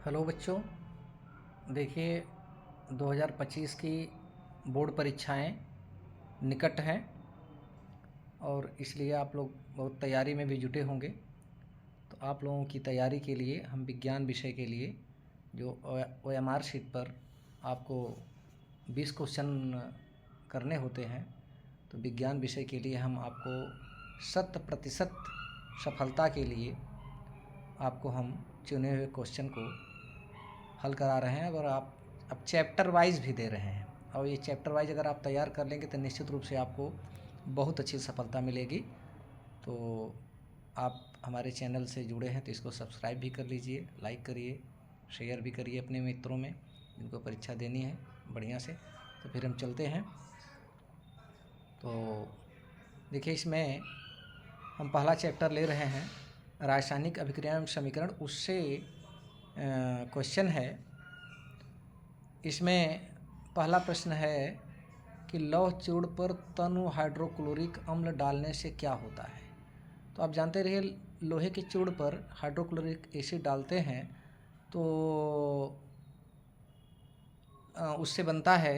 Hello बच्चों, देखिए 2025 की बोर्ड परीक्षाएं निकट हैं और इसलिए आप लोग बहुत तैयारी में भी जुटे होंगे। तो आप लोगों की तैयारी के लिए हम विज्ञान विषय के लिए जो OMR शीट पर आपको 20 क्वेश्चन करने होते हैं, तो विज्ञान विषय के लिए हम आपको 100% सफलता के लिए आपको हम चुने हुए क्वेश्चन को हल करा रहे हैं और आप अब चैप्टर वाइज भी दे रहे हैं। और ये चैप्टर वाइज अगर आप तैयार कर लेंगे तो निश्चित रूप से आपको बहुत अच्छी सफलता मिलेगी। तो आप हमारे चैनल से जुड़े हैं तो इसको सब्सक्राइब भी कर लीजिए, लाइक करिए, शेयर भी करिए अपने मित्रों में जिनको परीक्षा देनी है बढ़िया से। तो फिर हम चलते हैं। तो देखिए, इसमें हम पहला चैप्टर ले रहे हैं रासायनिक अभिक्रिया एवं समीकरण, उससे क्वेश्चन है। इसमें पहला प्रश्न है कि लौह चूर्ण पर तनु हाइड्रोक्लोरिक अम्ल डालने से क्या होता है। तो आप जानते रहिए, लोहे के चूर्ण पर हाइड्रोक्लोरिक एसिड डालते हैं तो उससे बनता है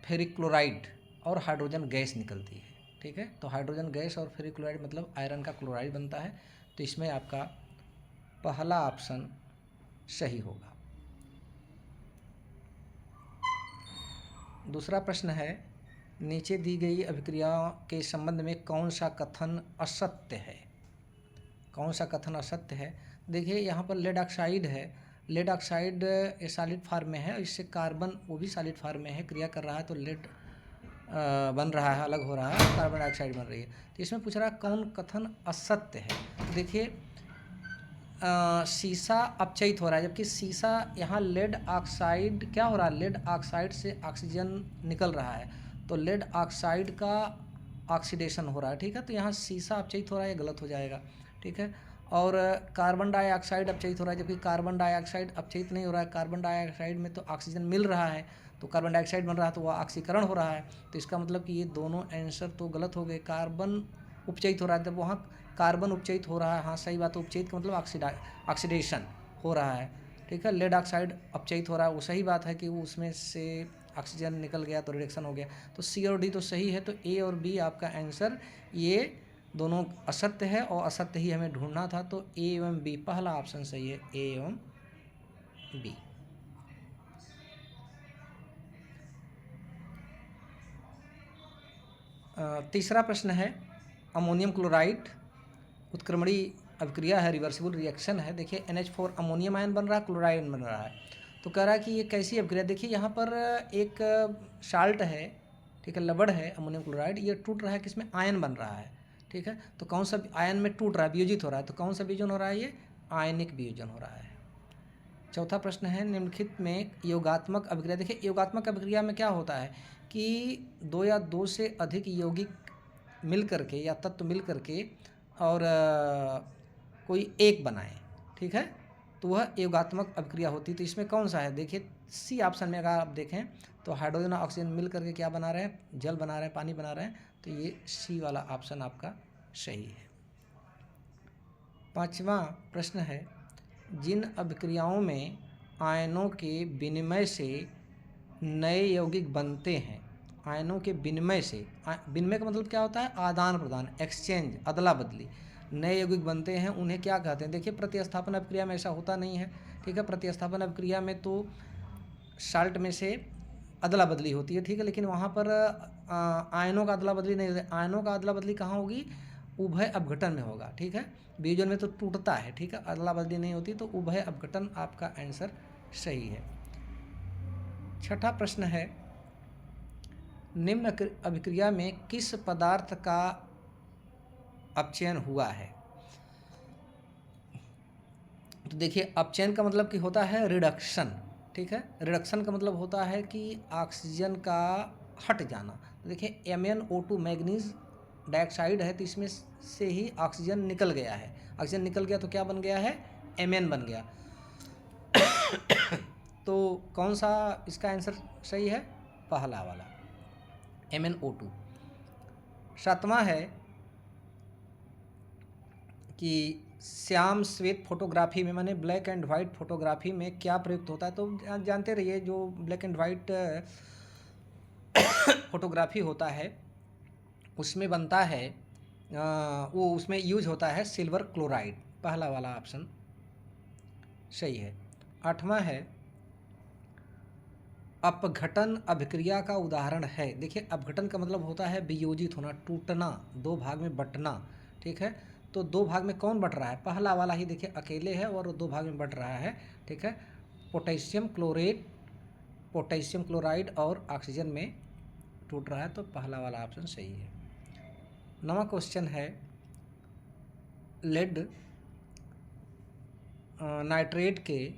फेरिक क्लोराइड और हाइड्रोजन गैस निकलती है। ठीक है, तो हाइड्रोजन गैस और फेरिक क्लोराइड मतलब आयरन का क्लोराइड बनता है। तो इसमें आपका पहला ऑप्शन सही होगा। दूसरा प्रश्न है, नीचे दी गई अभिक्रिया के संबंध में कौन सा कथन असत्य है। कौन सा कथन असत्य है। देखिए, यहाँ पर लेड ऑक्साइड है। लेड ऑक्साइड सॉलिड फॉर्म में है, इससे कार्बन वो भी सॉलिड फॉर्म में है, क्रिया कर रहा है तो लेड बन रहा है, अलग हो रहा है, कार्बन डाइऑक्साइड बन रही है। तो इसमें पूछ रहा है कौन कथन असत्य है। तो देखिए, सीसा अपचयित हो रहा है, जबकि सीसा यहाँ लेड ऑक्साइड क्या हो रहा है, लेड ऑक्साइड से ऑक्सीजन निकल रहा है, तो लेड ऑक्साइड का ऑक्सीडेशन हो रहा है। ठीक है, तो यहाँ सीसा अपचयित हो रहा है, ये गलत हो जाएगा। ठीक है, और कार्बन डाइऑक्साइड अपचयित हो रहा है, जबकि कार्बन डाइऑक्साइड अपचयित नहीं हो रहा है। कार्बन डाइऑक्साइड में तो ऑक्सीजन मिल रहा है, तो कार्बन डाइऑक्साइड बन रहा है तो वह ऑक्सीकरण हो रहा है। तो इसका मतलब कि ये दोनों आंसर तो गलत हो गए। कार्बन उपचयित हो रहा है, जब वहाँ कार्बन उपचयित हो रहा है, हाँ सही बात है, उपचयित का मतलब ऑक्सीडेशन हो रहा है। ठीक है, लेड ऑक्साइड अपचयित हो रहा है, वो सही बात है कि वो उसमें से ऑक्सीजन निकल गया तो रिडक्शन हो गया। तो सी और डी तो सही है, तो ए और बी आपका आंसर, ये दोनों असत्य है और असत्य ही हमें ढूंढना था। तो ए एवं बी पहला ऑप्शन सही है, ए एवं बी। तीसरा प्रश्न है, अमोनियम क्लोराइड उत्क्रमणीय अभिक्रिया है, रिवर्सिबल रिएक्शन है। देखिए, NH4 अमोनियम आयन बन रहा है, क्लोराइड बन रहा है। तो कह रहा है कि ये कैसी अभिक्रिया। देखिए, यहाँ पर एक साल्ट है, ठीक है, लवण है अमोनियम क्लोराइड, ये टूट रहा है, किसमें आयन बन रहा है। ठीक है, तो कौन सा आयन में टूट रहा है, वियोजित हो रहा है, तो कौन सा वियोजन हो रहा है, ये आयनिक वियोजन हो रहा है। चौथा प्रश्न है, निम्नलिखित में योगात्मक अभिक्रिया। देखिए, योगात्मक अभिक्रिया में क्या होता है कि दो या दो से अधिक यौगिक मिल करके या तत्व मिल करके और कोई एक बनाए। ठीक है, तो वह योगात्मक अभिक्रिया होती है। तो इसमें कौन सा है, देखिए सी ऑप्शन में अगर आप देखें तो हाइड्रोजन और ऑक्सीजन मिल करके क्या बना रहे हैं, जल बना रहे हैं, पानी बना रहे हैं। तो ये सी वाला ऑप्शन आपका सही है। पांचवा प्रश्न है, जिन अभिक्रियाओं में आयनों के विनिमय से नए यौगिक बनते हैं, आयनों के विनिमय से, विनिमय का मतलब क्या होता है, आदान प्रदान, एक्सचेंज, अदला बदली, नए यौगिक बनते हैं, उन्हें क्या कहते हैं। देखिए, प्रतिस्थापन अभिक्रिया में ऐसा होता नहीं है। ठीक है, प्रतिस्थापन अभिक्रिया में तो साल्ट में से अदला बदली होती है। ठीक है, लेकिन वहाँ पर आयनों का अदला बदली नहीं होती। आयनों का अदला बदली कहाँ होगी, उभय अपघटन में होगा। ठीक है, वियोजन में तो टूटता है, ठीक है, अदला बदली नहीं होती, तो उभय अपघटन आपका आंसर सही है। छठा प्रश्न है, निम्न अभिक्रिया में किस पदार्थ का अपचयन हुआ है। तो देखिए, अपचयन का मतलब कि होता है रिडक्शन। ठीक है, रिडक्शन का मतलब होता है कि ऑक्सीजन का हट जाना। तो देखिए, MnO2 मैग्नीज डाइऑक्साइड है, तो इसमें से ही ऑक्सीजन निकल गया है। ऑक्सीजन निकल गया तो क्या बन गया है, Mn बन गया। तो कौन सा इसका आंसर सही है, पहला वाला MnO2। सातवां है कि श्याम श्वेत फोटोग्राफी में, माने ब्लैक एंड वाइट फोटोग्राफी में क्या प्रयुक्त होता है? तो जानते रहिए, जो ब्लैक एंड वाइट फोटोग्राफी होता है उसमें बनता है वो उसमें यूज होता है सिल्वर क्लोराइड। पहला वाला ऑप्शन सही है। 8वां है, अपघटन अभिक्रिया का उदाहरण है। देखिए, अपघटन का मतलब होता है वियोजित होना, टूटना, दो भाग में बंटना। ठीक है, तो दो भाग में कौन बंट रहा है? पहला वाला ही देखिए अकेले है और दो भाग में बंट रहा है। ठीक है, पोटेशियम क्लोरेट, पोटेशियम क्लोराइड और ऑक्सीजन में टूट रहा है, तो पहला वाला ऑप्शन सही है। 9वां क्वेश्चन है, लेड नाइट्रेट के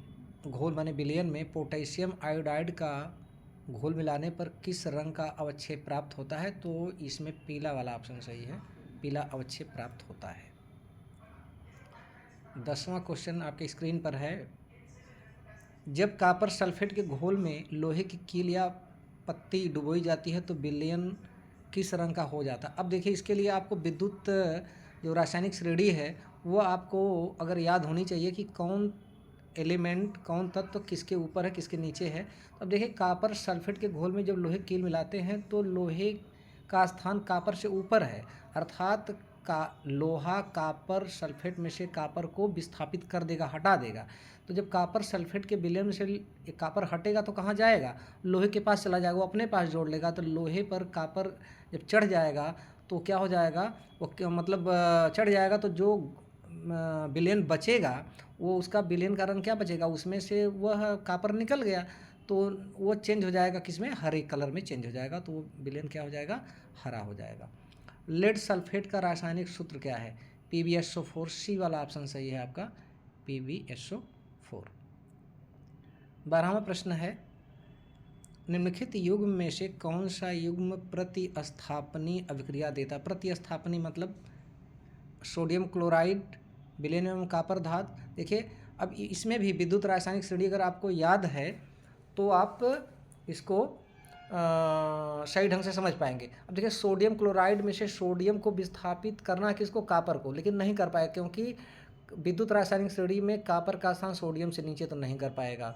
घोल माने विलयन में पोटेशियम आयोडाइड का घोल मिलाने पर किस रंग का अवक्षेप प्राप्त होता है? तो इसमें पीला वाला ऑप्शन सही है, पीला अवक्षेप प्राप्त होता है। 10वां क्वेश्चन आपके स्क्रीन पर है, जब कॉपर सल्फेट के घोल में लोहे की कील या पत्ती डुबोई जाती है तो विलयन किस रंग का हो जाता है? अब देखिए, इसके लिए आपको विद्युत जो रासायनिक श्रेणी है वो आपको अगर याद होनी चाहिए कि कौन एलिमेंट, कौन तत्व किसके ऊपर है किसके नीचे है। तो अब देखिए, कॉपर सल्फेट के घोल में जब लोहे कील मिलाते हैं तो लोहे का स्थान कॉपर से ऊपर है, अर्थात का लोहा कॉपर सल्फेट में से कॉपर को विस्थापित कर देगा, हटा देगा। तो जब कॉपर सल्फेट के विलयन में से कॉपर हटेगा तो कहाँ जाएगा? लोहे के पास चला जाएगा, वो अपने पास जोड़ लेगा। तो लोहे पर कॉपर जब चढ़ जाएगा तो क्या हो जाएगा? वो मतलब चढ़ जाएगा तो जो विलयन बचेगा वो, उसका विलयन का रंग क्या बचेगा? उसमें से वह कॉपर निकल गया तो वो चेंज हो जाएगा, किसमें? हरे कलर में चेंज हो जाएगा, तो वो विलयन क्या हो जाएगा? हरा हो जाएगा। लेड सल्फेट का रासायनिक सूत्र क्या है? PbSO4। सी वाला ऑप्शन सही है आपका, PbSO4। 12वां प्रश्न है, निम्नलिखित युग्म में से कौन सा युग्म प्रतिस्थापनी अभिक्रिया देता? प्रतिस्थापनी मतलब सोडियम क्लोराइड विलयन एवं कॉपर धात। देखिए, अब इसमें भी विद्युत रासायनिक श्रेणी अगर आपको याद है तो आप इसको सही ढंग से समझ पाएंगे। अब देखिए, सोडियम क्लोराइड में से सोडियम को विस्थापित करना है किसको? कॉपर को, लेकिन नहीं कर पाएगा क्योंकि विद्युत रासायनिक श्रेणी में कॉपर का स्थान सोडियम से नीचे तो नहीं कर पाएगा।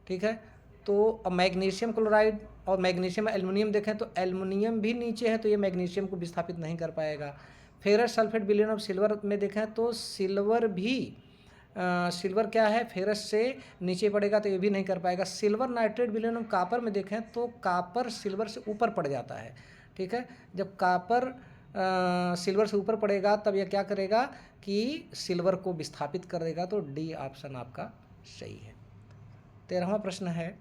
ठीक है, तो अब मैग्नीशियम क्लोराइड और मैग्नीशियम एल्युमिनियम देखें तो एल्युमिनियम भी नीचे है, तो ये मैग्नीशियम को विस्थापित नहीं कर पाएगा। फेरस सल्फेट विलयन ऑफ सिल्वर में देखें तो सिल्वर भी सिल्वर क्या है? फेरस से नीचे पड़ेगा, तो ये भी नहीं कर पाएगा। सिल्वर नाइट्रेट विलयन ऑफ कॉपर में देखें तो कॉपर सिल्वर से ऊपर पड़ जाता है। ठीक है, जब कॉपर सिल्वर से ऊपर पड़ेगा तब यह क्या करेगा कि सिल्वर को विस्थापित कर देगा, तो डी ऑप्शन आपका सही है। 13वां प्रश्न है,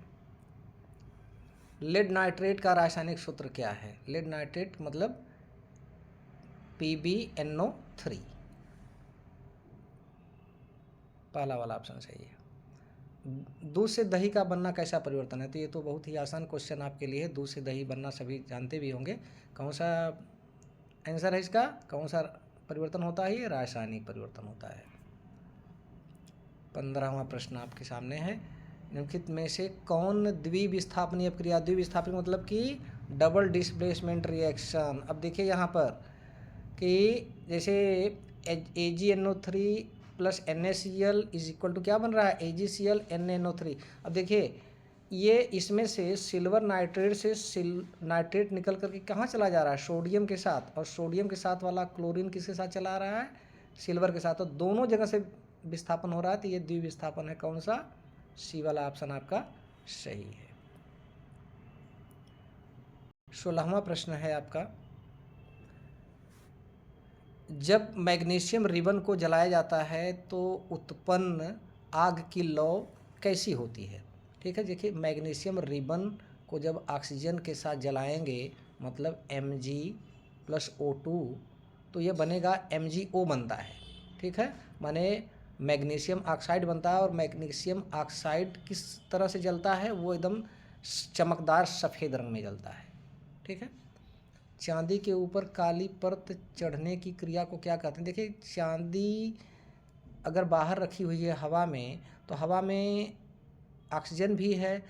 लेड नाइट्रेट का रासायनिक सूत्र क्या है? लेड नाइट्रेट मतलब PbNO3। पहला वाला ऑप्शन सही है। दूध से दही का बनना कैसा परिवर्तन है? तो ये तो बहुत ही आसान क्वेश्चन आपके लिए है। दूध से दही बनना सभी जानते भी होंगे। कौन सा आंसर है इसका? कौन सा परिवर्तन होता है? ये रासायनिक परिवर्तन होता है। 15वां प्रश्न आपके सामने है, निम्नलिखित में से कौन द्विविस्थापनीय अभिक्रिया? द्विविस्थापनीय मतलब कि डबल डिस्प्लेसमेंट रिएक्शन। अब देखिए यहाँ पर कि जैसे AgNO3 plus NaCl is equal to क्या बन रहा है? AgCl NaNO3। अब देखिए, ये इसमें से सिल्वर नाइट्रेट से नाइट्रेट निकल करके कहाँ चला जा रहा है? सोडियम के साथ, और सोडियम के साथ वाला क्लोरीन किसके साथ चला रहा है? सिल्वर के साथ। तो दोनों जगह से विस्थापन हो रहा है, तो ये द्विविस्थापन है। कौन सा? सी वाला ऑप्शन आपका सही है। 16वां प्रश्न है आपका, जब मैग्नीशियम रिबन को जलाया जाता है तो उत्पन्न आग की लौ कैसी होती है? ठीक है, देखिए, मैग्नीशियम रिबन को जब ऑक्सीजन के साथ जलाएंगे मतलब Mg+O2, तो ये बनेगा MgO बनता है। ठीक है, माने मैग्नीशियम ऑक्साइड बनता है, और मैग्नीशियम ऑक्साइड किस तरह से जलता है? वो एकदम चमकदार सफ़ेद रंग में जलता है। ठीक है, चांदी के ऊपर काली परत चढ़ने की क्रिया को क्या कहते हैं? देखिए, चांदी अगर बाहर रखी हुई है हवा में, तो हवा में ऑक्सीजन भी है,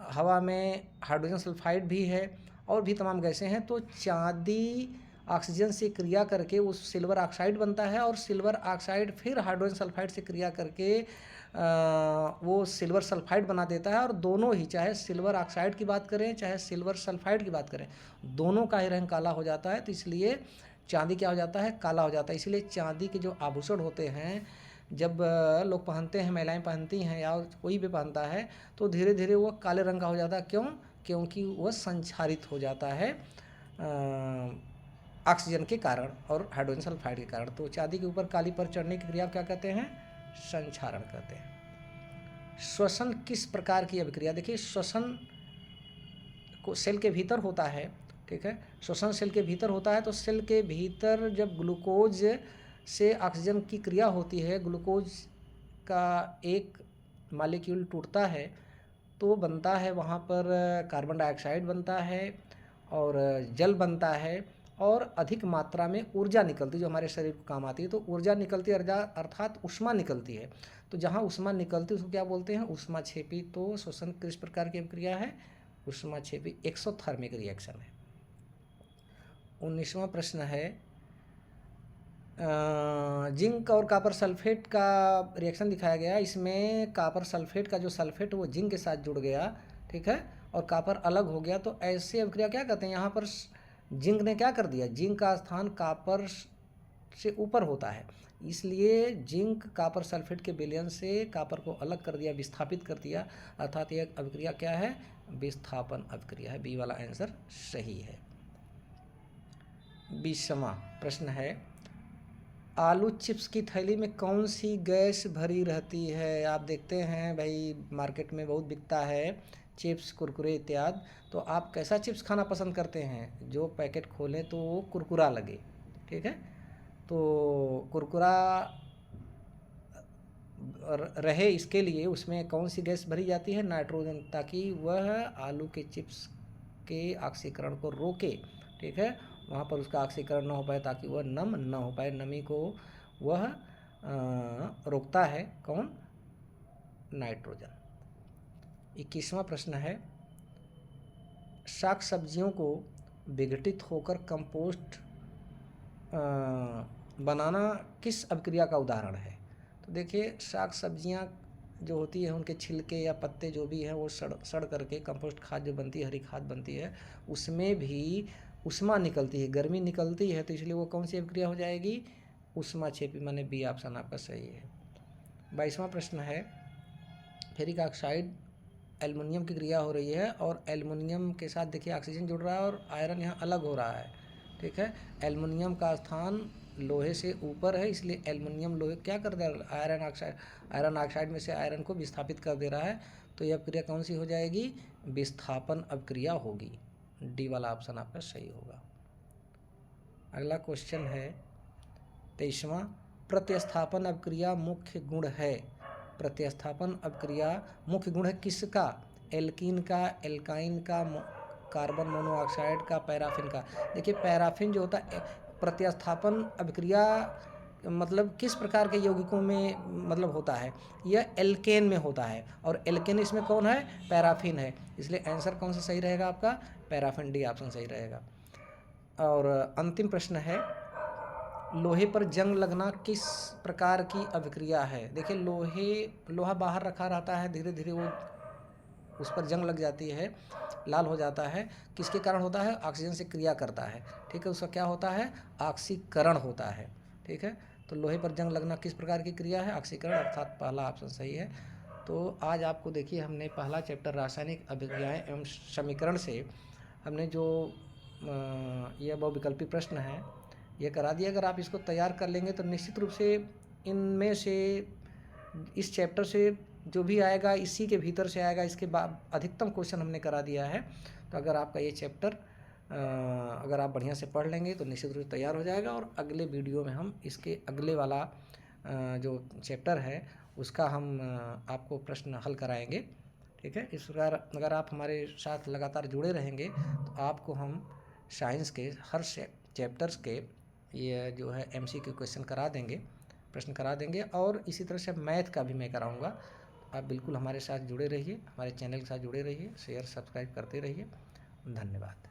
हवा में हाइड्रोजन सल्फाइड भी है, और भी तमाम गैसें हैं। तो चांदी ऑक्सीजन से क्रिया करके उस सिल्वर ऑक्साइड बनता है, और सिल्वर ऑक्साइड फिर हाइड्रोजन सल्फाइड से क्रिया करके वो सिल्वर सल्फाइड बना देता है। और दोनों ही, चाहे सिल्वर ऑक्साइड की बात करें चाहे सिल्वर सल्फाइड की बात करें, दोनों का ही रंग काला हो जाता है। तो इसलिए चांदी क्या हो जाता है, काला हो जाता है। इसलिए चांदी के जो आभूषण होते हैं जब लोग पहनते हैं, महिलाएं पहनती हैं या कोई भी पहनता है, तो धीरे धीरे वो काले रंग का हो जाता है। क्यों? क्योंकि वह संक्षारित हो जाता है ऑक्सीजन के कारण और हाइड्रोजन सल्फाइड के कारण। तो चांदी के ऊपर काली परत चढ़ने की क्रिया क्या कहते हैं? संक्षारण कहते हैं। श्वसन किस प्रकार की अभिक्रिया? देखिए, श्वसन को सेल के भीतर होता है, ठीक है। श्वसन सेल के भीतर होता है, तो सेल के भीतर जब ग्लूकोज से ऑक्सीजन की क्रिया होती है, ग्लूकोज का एक मॉलिक्यूल टूटता है तो बनता है वहाँ पर कार्बन डाइऑक्साइड बनता है और जल बनता है, और अधिक मात्रा में ऊर्जा निकलती है जो हमारे शरीर को काम आती है। तो ऊर्जा निकलती है अर्थात ऊष्मा निकलती है। तो जहाँ ऊष्मा निकलती है उसको क्या बोलते हैं? ऊष्माक्षेपी। तो श्वसन किस प्रकार की अभिक्रिया है? ऊष्माक्षेपी एक्सोथर्मिक रिएक्शन है। 19वां प्रश्न है, जिंक और कॉपर सल्फेट का रिएक्शन दिखाया गया। इसमें कॉपर सल्फेट का जो सल्फेट वो जिंक के साथ जुड़ गया, ठीक है, और कॉपर अलग हो गया। तो ऐसे अभिक्रिया क्या कहते हैं? यहाँ पर जिंक ने क्या कर दिया? जिंक का स्थान कॉपर से ऊपर होता है, इसलिए जिंक कॉपर सल्फेट के विलयन से कॉपर को अलग कर दिया, विस्थापित कर दिया, अर्थात यह अभिक्रिया क्या है? विस्थापन अभिक्रिया है। बी वाला आंसर सही है। 20वां प्रश्न है, आलू चिप्स की थैली में कौन सी गैस भरी रहती है? आप देखते हैं भाई मार्केट में बहुत बिकता है चिप्स, कुरकुरे इत्यादि। तो आप कैसा चिप्स खाना पसंद करते हैं? जो पैकेट खोलें तो वो कुरकुरा लगे, ठीक है। तो कुरकुरा रहे इसके लिए उसमें कौन सी गैस भरी जाती है? नाइट्रोजन, ताकि वह आलू के चिप्स के ऑक्सीकरण को रोके, ठीक है, वहाँ पर उसका ऑक्सीकरण न हो पाए, ताकि वह नम न हो पाए। नमी को वह रोकता है। कौन? नाइट्रोजन। 21वां प्रश्न है, शाक सब्जियों को विघटित होकर कंपोस्ट बनाना किस अभिक्रिया का उदाहरण है? तो देखिए, शाक सब्जियां जो होती है उनके छिलके या पत्ते जो भी हैं वो सड़ करके कंपोस्ट खाद जो बनती है, हरी खाद बनती है, उसमें भी ऊष्मा निकलती है, गर्मी निकलती है। तो इसलिए वो कौन सी अभिक्रिया हो जाएगी? ऊष्माक्षेपी। माने बी ऑप्शन आपका सही है। 22वां प्रश्न है, फेरिक ऑक्साइड एल्युमिनियम की क्रिया हो रही है और एल्युमिनियम के साथ देखिए ऑक्सीजन जुड़ रहा है और आयरन यहाँ अलग हो रहा है, ठीक है। एल्युमिनियम का स्थान लोहे से ऊपर है, इसलिए एल्युमिनियम लोहे क्या कर दे रहा है? आयरन ऑक्साइड में से आयरन को विस्थापित कर दे रहा है। तो यह अभिक्रिया कौन सी हो जाएगी? विस्थापन अभिक्रिया होगी। डी वाला ऑप्शन आपका सही होगा। अगला क्वेश्चन है 23वां, प्रतिस्थापन अभिक्रिया मुख्य गुण है। प्रतिस्थापन अभिक्रिया मुख्य गुण है किसका? एल्कीन का, एल्काइन का, कार्बन मोनोऑक्साइड का, पैराफिन का। देखिए, पैराफिन जो होता है प्रतिस्थापन अभिक्रिया मतलब किस प्रकार के यौगिकों में मतलब होता है? यह एल्केन में होता है, और एल्केन इसमें कौन है? पैराफिन है। इसलिए आंसर कौन सा सही रहेगा आपका? पैराफिन, डी ऑप्शन सही रहेगा। और अंतिम प्रश्न है, लोहे पर जंग लगना किस प्रकार की अभिक्रिया है? देखिए, लोहा बाहर रखा रहता है, धीरे धीरे वो उस पर जंग लग जाती है, लाल हो जाता है। किसके कारण होता है? ऑक्सीजन से क्रिया करता है, ठीक है। उसका क्या होता है? ऑक्सीकरण होता है, ठीक है। तो लोहे पर जंग लगना किस प्रकार की क्रिया है? ऑक्सीकरण, अर्थात पहला ऑप्शन सही है। तो आज आपको देखिए हमने पहला चैप्टर रासायनिक अभिक्रियाएं एवं समीकरण से हमने जो यह बहुविकल्पी प्रश्न है ये करा दिया। अगर आप इसको तैयार कर लेंगे तो निश्चित रूप से इनमें से इस चैप्टर से जो भी आएगा इसी के भीतर से आएगा। इसके बाद अधिकतम क्वेश्चन हमने करा दिया है। तो अगर आपका ये चैप्टर अगर आप बढ़िया से पढ़ लेंगे तो निश्चित रूप से तैयार हो जाएगा। और अगले वीडियो में हम इसके अगले वाला जो चैप्टर है उसका हम आपको प्रश्न हल कराएंगे, ठीक है। इस प्रकार अगर आप हमारे साथ लगातार जुड़े रहेंगे तो आपको हम साइंस के हर चैप्टर्स के ये जो है MCQ क्वेश्चन करा देंगे, प्रश्न करा देंगे। और इसी तरह से मैथ का भी मैं कराऊंगा। आप बिल्कुल हमारे साथ जुड़े रहिए, हमारे चैनल के साथ जुड़े रहिए, शेयर सब्सक्राइब करते रहिए। धन्यवाद।